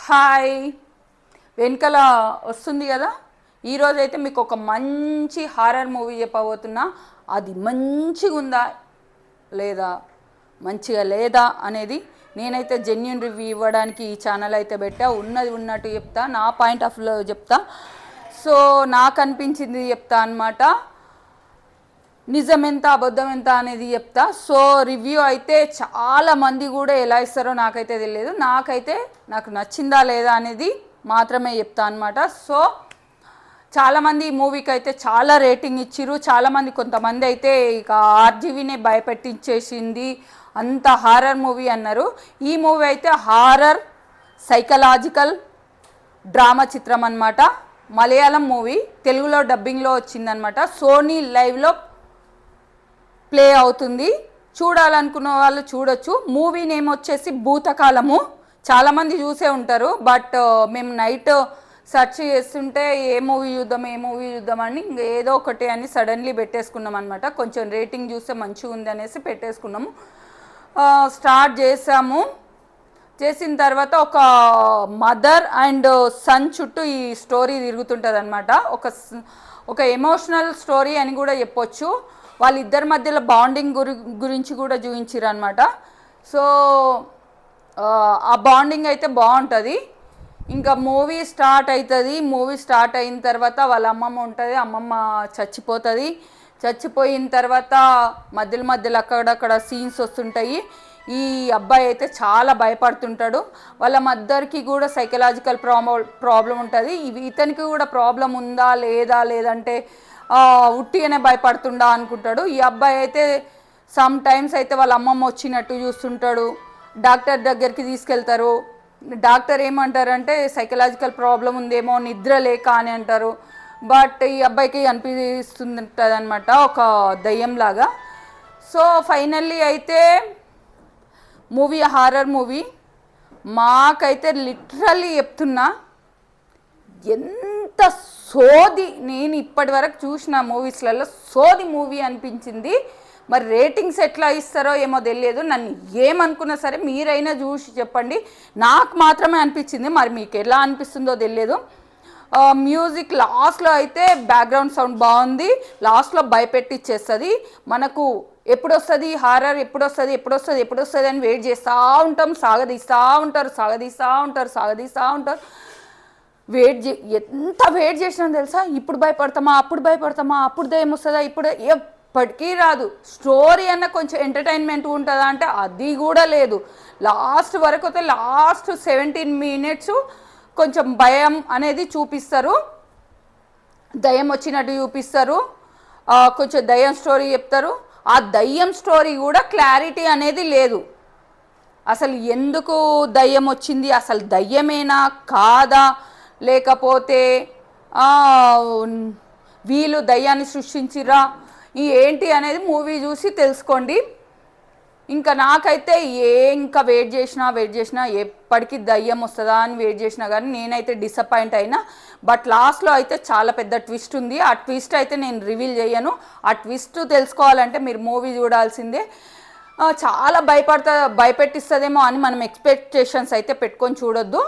Hi, వెనకాల వస్తుంది కదా. ఈరోజైతే మీకు ఒక మంచి హారర్ మూవీ చెప్పబోతున్నా. అది మంచిగా ఉందా లేదా, మంచిగా లేదా అనేది నేనైతే జెన్యూన్ రివ్యూ ఇవ్వడానికి ఈ ఛానల్ అయితే పెట్టా. ఉన్నది ఉన్నట్టు చెప్తా, నా పాయింట్ ఆఫ్ వ్యూలో చెప్తా. సో నాకు అనిపించింది చెప్తా అనమాట. నిజం ఎంత అబద్ధం ఎంత అనేది చెప్తా. సో రివ్యూ అయితే చాలా మంది కూడా ఎలా ఇస్తారో నాకైతే తెలియదు. నాకు నచ్చిందా లేదా అనేది మాత్రమే చెప్తా అనమాట. సో చాలామంది ఈ మూవీకి అయితే చాలా రేటింగ్ ఇచ్చిర్రు. చాలామంది కొంతమంది అయితే ఇక ఆర్జీవీనే భయపెట్టించేసింది, అంత హారర్ మూవీ అన్నారు. ఈ మూవీ అయితే హారర్ సైకలాజికల్ డ్రామా చిత్రం అనమాట. మలయాళం మూవీ, తెలుగులో డబ్బింగ్లో వచ్చిందనమాట. సోనీ లైవ్లో ప్లే అవుతుంది. చూడాలనుకున్న వాళ్ళు చూడొచ్చు. మూవీ నేమ్ వచ్చేసి భూతకాలము. చాలామంది చూసే ఉంటారు, బట్ మేము నైట్ సెర్చ్ చేస్తుంటే ఏ మూవీ చూద్దాం అని ఏదో ఒకటి అని సడన్లీ పెట్టేసుకున్నాం అనమాట. కొంచెం రేటింగ్ చూస్తే మంచిగా ఉంది అనేసి పెట్టేసుకున్నాము. స్టార్ట్ చేసాము. చేసిన తర్వాత ఒక మదర్ అండ్ సన్ చుట్టూ ఈ స్టోరీ తిరుగుతుంటుంది అనమాట. ఒక ఎమోషనల్ స్టోరీ అని కూడా చెప్పొచ్చు. వాళ్ళిద్దరి మధ్యలో బాండింగ్ గురించి కూడా చూపించారు అనమాట. సో ఆ బాండింగ్ అయితే బాగుంటుంది. ఇంకా మూవీ స్టార్ట్ అవుతుంది. మూవీ స్టార్ట్ అయిన తర్వాత వాళ్ళ అమ్మమ్మ ఉంటుంది. అమ్మమ్మ చచ్చిపోతుంది. చచ్చిపోయిన తర్వాత మధ్యలో అక్కడక్కడ సీన్స్ వస్తుంటాయి. ఈ అబ్బాయి అయితే చాలా భయపడుతుంటాడు. వాళ్ళ మదర్కి కూడా సైకలాజికల్ ప్రాబ్లం ఉంటుంది. ఇతనికి కూడా ప్రాబ్లం ఉందా లేదంటే ఉట్టిగానే భయపడుతుండా అనుకుంటాడు. ఈ అబ్బాయి అయితే సమ్ టైమ్స్ అయితే వాళ్ళ అమ్మమ్మ వచ్చినట్టు చూస్తుంటాడు. డాక్టర్ దగ్గరికి తీసుకెళ్తారు. డాక్టర్ ఏమంటారంటే సైకలాజికల్ ప్రాబ్లం ఉందేమో, నిద్ర లేక అని అంటారు. బట్ ఈ అబ్బాయికి అనిపిస్తుంటుంది అనమాట ఒక దయ్యంలాగా. సో ఫైనల్లీ అయితే మూవీ హారర్ మూవీ. మాకైతే లిటరల్లీ చెప్తున్నా, ఎంత సోది, నేను ఇప్పటి వరకు చూసిన మూవీస్లలో సోది మూవీ అనిపించింది. మరి రేటింగ్స్ ఎట్లా ఇస్తారో ఏమో తెలియదు. నన్ను ఏమనుకున్నా సరే మీరైనా చూసి చెప్పండి. నాకు మాత్రమే అనిపించింది, మరి మీకు ఎలా అనిపిస్తుందో తెలియదు. మ్యూజిక్ లాస్ట్లో అయితే బ్యాక్గ్రౌండ్ సౌండ్ బాగుంది. లాస్ట్లో భయపెట్టిచ్చేస్తుంది. మనకు ఎప్పుడు వస్తుంది హారర్, ఎప్పుడు వస్తుంది అని వెయిట్ చేస్తూ ఉంటాం. సాగదీస్తూ ఉంటారు. ఎంత వెయిట్ చేసినా తెలుసా, ఇప్పుడు భయపడతామా, అప్పుడు దయ్యం వస్తుందా, ఎప్పటికీ రాదు. స్టోరీ అన్న కొంచెం ఎంటర్టైన్మెంట్ ఉంటుందా అంటే అది కూడా లేదు. లాస్ట్ వరకు అయితే లాస్ట్ 17 minutes కొంచెం భయం అనేది చూపిస్తారు. దయ్యం వచ్చినట్టు చూపిస్తారు. కొంచెం దయ్యం స్టోరీ చెప్తారు. ఆ దయ్యం స్టోరీ కూడా క్లారిటీ అనేది లేదు. అసలు ఎందుకు దయ్యం వచ్చింది, అసలు దయ్యమేనా కాదా, లేకపోతే వీళ్ళు దయ్యాన్ని సృష్టించిరా, ఏంటి అనేది మూవీ చూసి తెలుసుకోండి. ఇంకా నాకైతే ఇంకా వెయిట్ చేసినా ఎప్పటికీ దయ్యం వస్తుందా అని వెయిట్ చేసినా కానీ నేనైతే డిసప్పాయింట్ అయినా. బట్ లాస్ట్లో అయితే చాలా పెద్ద ట్విస్ట్ ఉంది. ఆ ట్విస్ట్ అయితే నేను రివీల్ చేయను. ఆ ట్విస్ట్ తెలుసుకోవాలంటే మీరు మూవీ చూడాల్సిందే. చాలా భయపెట్టిస్తుందేమో అని మనం ఎక్స్పెక్టేషన్స్ అయితే పెట్టుకొని చూడొద్దు.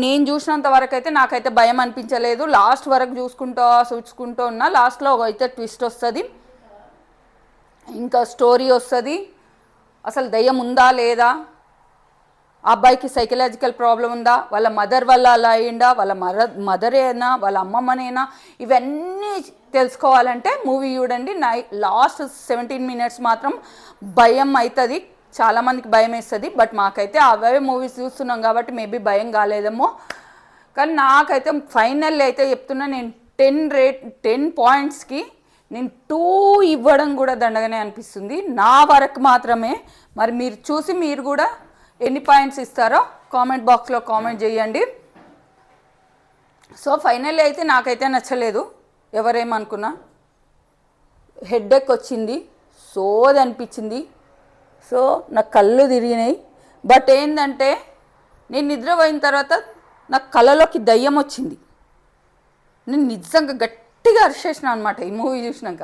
నేను చూసినంత వరకు అయితే నాకైతే భయం అనిపించలేదు. లాస్ట్ వరకు చూసుకుంటూ ఉన్నా. లాస్ట్లో అయితే ట్విస్ట్ వస్తుంది, ఇంకా స్టోరీ వస్తుంది. అసలు దయ్యం ఉందా లేదా, ఆ అబ్బాయికి సైకలాజికల్ ప్రాబ్లం ఉందా, వాళ్ళ మదర్ వల్ల అలా అయ్యిందా, వాళ్ళ మదరేనా, వాళ్ళ అమ్మమ్మనేనా, ఇవన్నీ తెలుసుకోవాలంటే మూవీ చూడండి. లాస్ట్ 17 minutes మాత్రం భయం అవుతుంది. చాలామందికి భయం వేస్తుంది. బట్ మాకైతే అవే మూవీస్ చూస్తున్నాం కాబట్టి మేబీ భయం కాలేదేమో. కానీ నాకైతే ఫైనల్ అయితే చెప్తున్నా, నేను 10 pointsకి నేను 2 ఇవ్వడం కూడా దండగానే అనిపిస్తుంది నా వరకు మాత్రమే. మరి మీరు చూసి మీరు కూడా ఎన్ని పాయింట్స్ ఇస్తారో కామెంట్ బాక్స్లో కామెంట్ చేయండి. సో ఫైనల్లీ అయితే నాకైతే నచ్చలేదు. ఎవరేమనుకున్నా హెడ్ఏక్ వచ్చింది, సోది అనిపించింది. సో నాకు కళ్ళు తిరిగినాయి. బట్ ఏంటంటే నేను నిద్రపోయిన తర్వాత నాకు కళ్ళలోకి దయ్యం వచ్చింది. నేను నిజంగా గట్టిగా అరిచేసిన అనమాట ఈ మూవీ చూసినాక.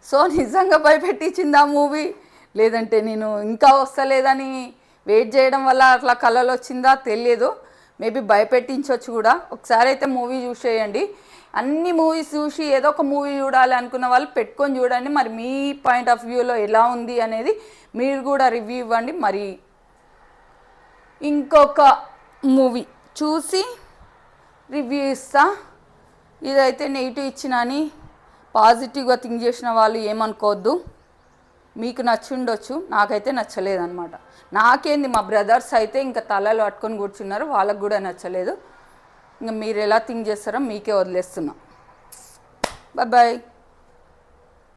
సో నిజంగా భయపెట్టించింది ఆ మూవీ, లేదంటే నేను ఇంకా వస్తలేదని వెయిట్ చేయడం వల్ల అట్లా కలలు వచ్చిందా తెలియదు, మేబీ భయపెట్టించవచ్చు కూడా. ఒకసారి అయితే మూవీ చూసేయండి. అన్ని మూవీస్ చూసి ఏదో ఒక మూవీ చూడాలి అనుకున్న వాళ్ళు పెట్టుకొని చూడండి. మరి మీ పాయింట్ ఆఫ్ వ్యూలో ఎలా ఉంది అనేది మీరు కూడా రివ్యూ ఇవ్వండి. మరి ఇంకొక మూవీ చూసి రివ్యూ ఇస్తా. ఇదైతే నెగిటివ్ ఇచ్చిన అని పాజిటివ్గా థింక్ చేసిన వాళ్ళు ఏమనుకోవద్దు. మీకు నచ్చి ఉండొచ్చు, నాకైతే నచ్చలేదన్నమాట. నాకేంది, మా బ్రదర్స్ అయితే ఇంకా తలలు పట్టుకొని కూర్చున్నారు, వాళ్ళకు కూడా నచ్చలేదు. ఇంకా మీరు ఎలా థింక్ చేస్తారో మీకే వదిలేస్తున్నా. Bye bye.